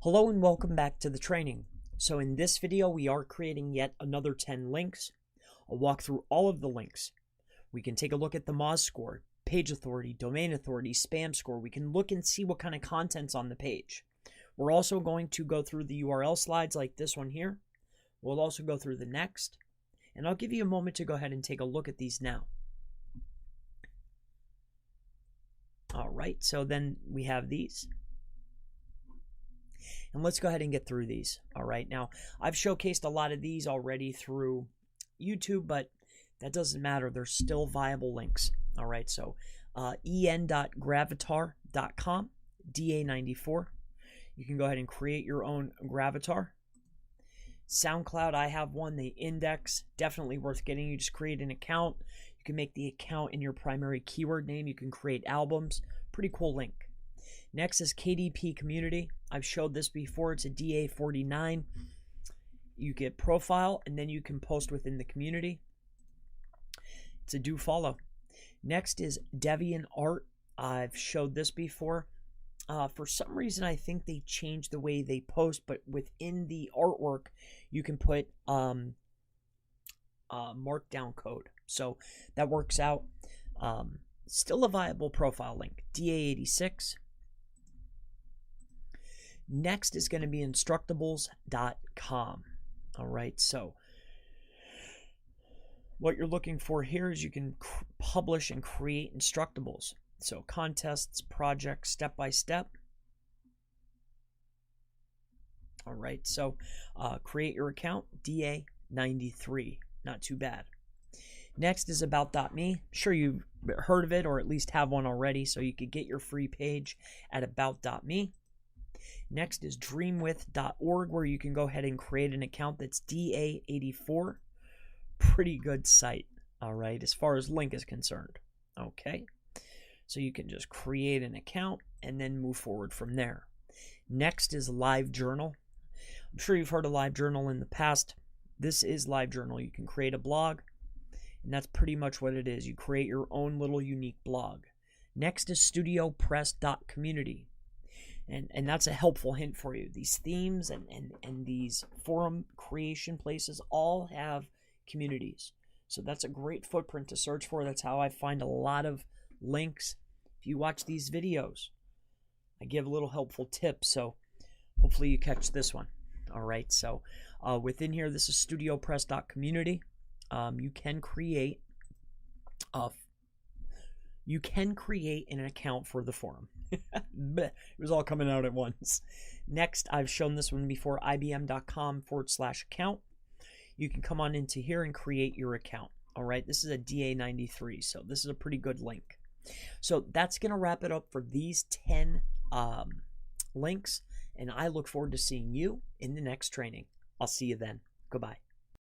Hello and welcome back to the training. So in this video, we are creating yet another 10 links. I'll walk through all of the links. We can take a look at the Moz score, page authority, domain authority, spam score. We can look and see what kind of content's on the page. We're also going to go through the URL slides like this one here. We'll also go through the next, and I'll give you a moment to go ahead and take a look at these now. All right, so then we have these. And let's go ahead and get through these. All right, now I've showcased a lot of these already through YouTube, but that doesn't matter. They're still viable links. All right, so en.gravatar.com, DA94. You can go ahead and create your own gravatar. SoundCloud, I have one, the index, definitely worth getting. You just create an account. You can make the account in your primary keyword name. You can create albums. Pretty cool link. Next is KDP Community. I've showed this before. It's a DA49. You get profile, and then you can post within the community. It's a do follow. Next is DeviantArt. I've showed this before. For some reason, I think they changed the way they post, but within the artwork, you can put markdown code. So that works out. Still a viable profile link. DA86. Next is going to be instructables.com. All right, so what you're looking for here is you can publish and create instructables. So contests, projects, step by step. All right, so create your account, DA93. Not too bad. Next is about.me. I'm sure you've heard of it or at least have one already, so you could get your free page at about.me. Next is dreamwith.org, where you can go ahead and create an account that's DA84. Pretty good site, all right, as far as link is concerned. Okay, so you can just create an account and then move forward from there. Next is LiveJournal. I'm sure you've heard of LiveJournal in the past. This is LiveJournal. You can create a blog, and that's pretty much what it is. You create your own little unique blog. Next is studiopress.community. And that's a helpful hint for you. These themes and these forum creation places all have communities. So that's a great footprint to search for. That's how I find a lot of links. If you watch these videos, I give a little helpful tips. So hopefully you catch this one. All right. So within here, this is studiopress.community. You can create an account for the forum. It was all coming out at once. Next, I've shown this one before, ibm.com/account. You can come on into here and create your account. All right, this is a DA93, so this is a pretty good link. So that's going to wrap it up for these 10 links, and I look forward to seeing you in the next training. I'll see you then. Goodbye.